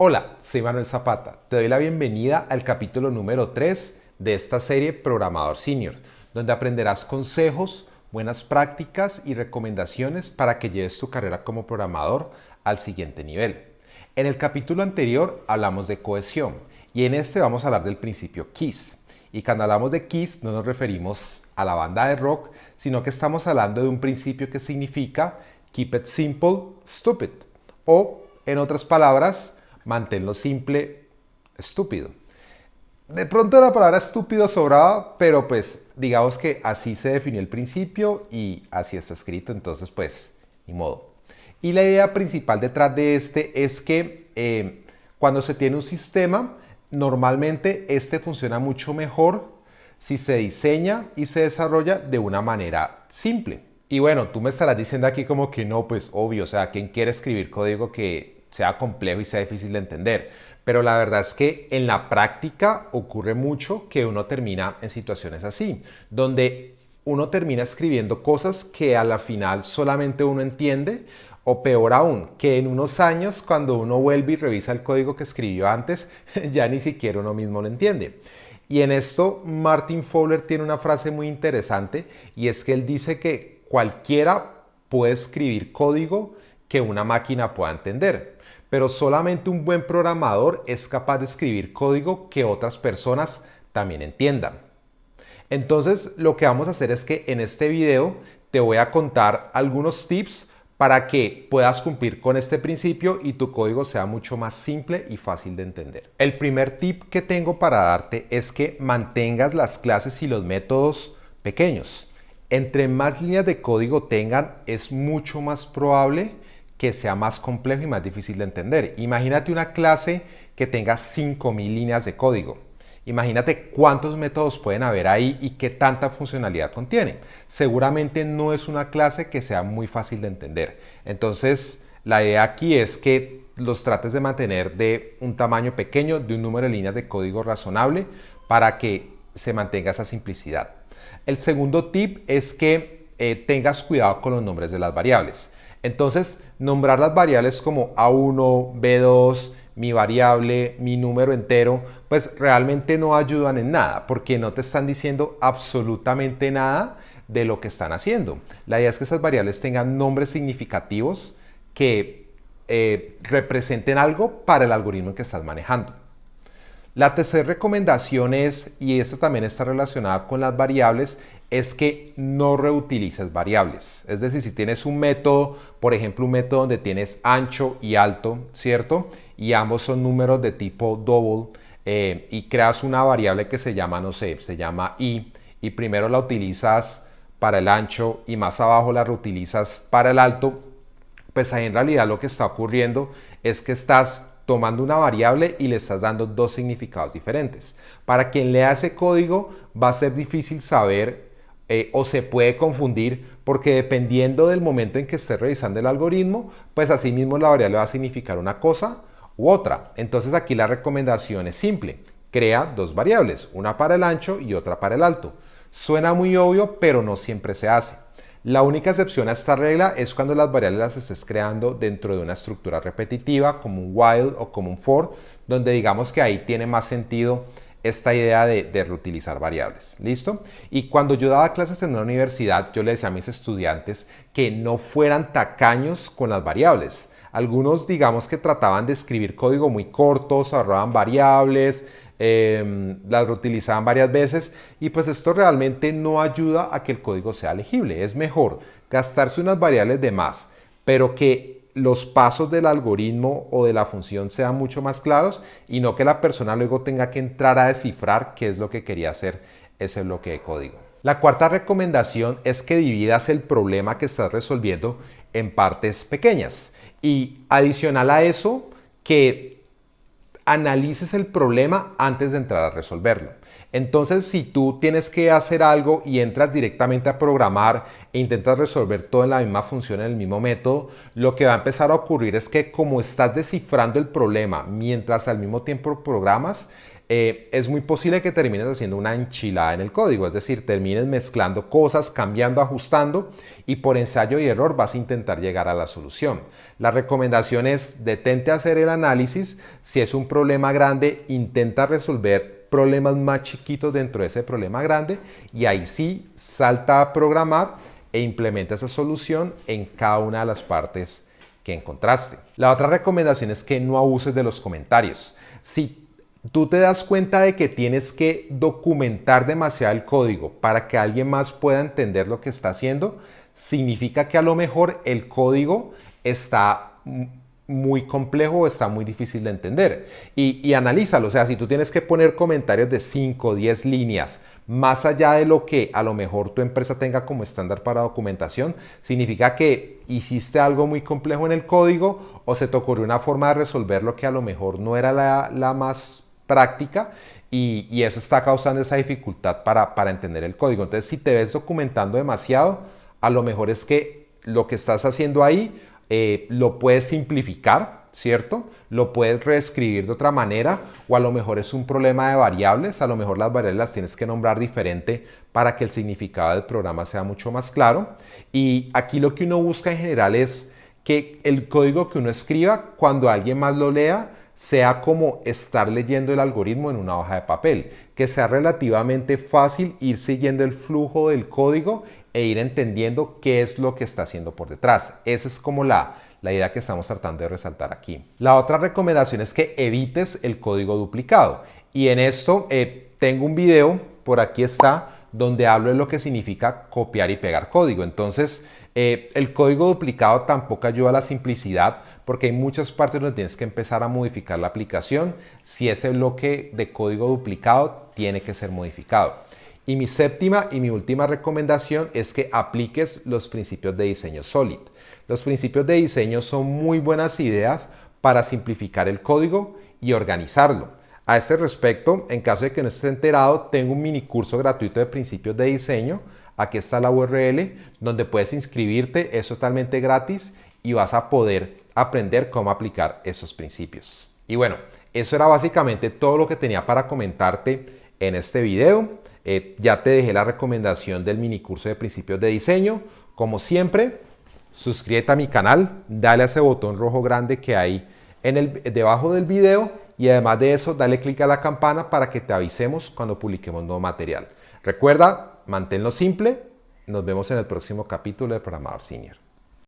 Hola, soy Manuel Zapata. Te doy la bienvenida al capítulo número 3 de esta serie Programador Senior, donde aprenderás consejos, buenas prácticas y recomendaciones para que lleves tu carrera como programador al siguiente nivel. En el capítulo anterior hablamos de cohesión y en este vamos a hablar del principio KISS. Y cuando hablamos de KISS no nos referimos a la banda de rock, sino que estamos hablando de un principio que significa Keep it simple, stupid. O, en otras palabras, manténlo simple, estúpido. De pronto la palabra estúpido sobraba, pero pues digamos que así se definió el principio y así está escrito, entonces pues ni modo. Y la idea principal detrás de este es que cuando se tiene un sistema, normalmente este funciona mucho mejor si se diseña y se desarrolla de una manera simple. Y bueno, tú me estarás diciendo aquí como que no, pues obvio, o sea, ¿quién quiere escribir código que sea complejo y sea difícil de entender? Pero la verdad es que en la práctica ocurre mucho que uno termina en situaciones así, donde uno termina escribiendo cosas que a la final solamente uno entiende, o peor aún, que en unos años cuando uno vuelve y revisa el código que escribió antes, ya ni siquiera uno mismo lo entiende. Y en esto Martin Fowler tiene una frase muy interesante y es que él dice que cualquiera puede escribir código que una máquina pueda entender, pero solamente un buen programador es capaz de escribir código que otras personas también entiendan. Entonces, lo que vamos a hacer es que en este video te voy a contar algunos tips para que puedas cumplir con este principio y tu código sea mucho más simple y fácil de entender. El primer tip que tengo para darte es que mantengas las clases y los métodos pequeños. Entre más líneas de código tengan, es mucho más probable que sea más complejo y más difícil de entender. Imagínate una clase que tenga 5000 líneas de código. Imagínate cuántos métodos pueden haber ahí y qué tanta funcionalidad contiene. Seguramente no es una clase que sea muy fácil de entender. Entonces, la idea aquí es que los trates de mantener de un tamaño pequeño, de un número de líneas de código razonable, para que se mantenga esa simplicidad. El segundo tip es que tengas cuidado con los nombres de las variables. Entonces, nombrar las variables como A1, B2, mi variable, mi número entero, pues realmente no ayudan en nada, porque no te están diciendo absolutamente nada de lo que están haciendo. La idea es que estas variables tengan nombres significativos que representen algo para el algoritmo que estás manejando. La tercera recomendación es, y esta también está relacionada con las variables, es que no reutilices variables. Es decir, si tienes un método, por ejemplo, un método donde tienes ancho y alto, ¿cierto? Y ambos son números de tipo double, y creas una variable que se llama, no sé, se llama y primero la utilizas para el ancho y más abajo la reutilizas para el alto, pues ahí en realidad lo que está ocurriendo es que estás tomando una variable y le estás dando dos significados diferentes. Para quien lea ese código va a ser difícil saber o se puede confundir porque dependiendo del momento en que esté revisando el algoritmo, pues así mismo la variable va a significar una cosa u otra. Entonces aquí la recomendación es simple. Crea dos variables, una para el ancho y otra para el alto. Suena muy obvio, pero no siempre se hace. La única excepción a esta regla es cuando las variables las estés creando dentro de una estructura repetitiva como un while o como un for, donde digamos que ahí tiene más sentido esta idea de reutilizar variables. ¿Listo? Y cuando yo daba clases en una universidad, yo le decía a mis estudiantes que no fueran tacaños con las variables. Algunos digamos que trataban de escribir código muy corto, ahorraban variables, las reutilizaban varias veces y pues esto realmente no ayuda a que el código sea legible. Es mejor gastarse unas variables de más, pero que los pasos del algoritmo o de la función sean mucho más claros y no que la persona luego tenga que entrar a descifrar qué es lo que quería hacer ese bloque de código. La cuarta recomendación es que dividas el problema que estás resolviendo en partes pequeñas y adicional a eso que analices el problema antes de entrar a resolverlo. Entonces, si tú tienes que hacer algo y entras directamente a programar e intentas resolver todo en la misma función, en el mismo método, lo que va a empezar a ocurrir es que como estás descifrando el problema mientras al mismo tiempo programas, es muy posible que termines haciendo una enchilada en el código, es decir, termines mezclando cosas, cambiando, ajustando y por ensayo y error vas a intentar llegar a la solución. La recomendación es detente a hacer el análisis. Si es un problema grande, intenta resolver problemas más chiquitos dentro de ese problema grande y ahí sí salta a programar e implementa esa solución en cada una de las partes que encontraste. La otra recomendación es que no abuses de los comentarios. Si tú te das cuenta de que tienes que documentar demasiado el código para que alguien más pueda entender lo que está haciendo, significa que a lo mejor el código está muy complejo o está muy difícil de entender. Y analízalo, o sea, si tú tienes que poner comentarios de 5 o 10 líneas, más allá de lo que a lo mejor tu empresa tenga como estándar para documentación, significa que hiciste algo muy complejo en el código o se te ocurrió una forma de resolverlo que a lo mejor no era la más práctica y eso está causando esa dificultad para entender el código. Entonces, si te ves documentando demasiado, a lo mejor es que lo que estás haciendo ahí lo puedes simplificar, ¿cierto? Lo puedes reescribir de otra manera o a lo mejor es un problema de variables, a lo mejor las variables las tienes que nombrar diferente para que el significado del programa sea mucho más claro. Y aquí lo que uno busca en general es que el código que uno escriba, cuando alguien más lo lea, sea como estar leyendo el algoritmo en una hoja de papel, que sea relativamente fácil ir siguiendo el flujo del código e ir entendiendo qué es lo que está haciendo por detrás. Esa es como la idea que estamos tratando de resaltar aquí. La otra recomendación es que evites el código duplicado. Y en esto tengo un video, por aquí está, donde hablo de lo que significa copiar y pegar código. Entonces, el código duplicado tampoco ayuda a la simplicidad porque hay muchas partes donde tienes que empezar a modificar la aplicación. Si ese bloque de código duplicado tiene que ser modificado. Y mi séptima y mi última recomendación es que apliques los principios de diseño SOLID. Los principios de diseño son muy buenas ideas para simplificar el código y organizarlo. A este respecto, en caso de que no estés enterado, tengo un mini curso gratuito de principios de diseño. Aquí está la URL donde puedes inscribirte, es totalmente gratis y vas a poder aprender cómo aplicar esos principios. Y bueno, eso era básicamente todo lo que tenía para comentarte en este video. Ya te dejé la recomendación del mini curso de principios de diseño. Como siempre, suscríbete a mi canal, dale a ese botón rojo grande que hay debajo del video y además de eso, dale clic a la campana para que te avisemos cuando publiquemos nuevo material. Recuerda, manténlo simple. Nos vemos en el próximo capítulo de Programador Senior.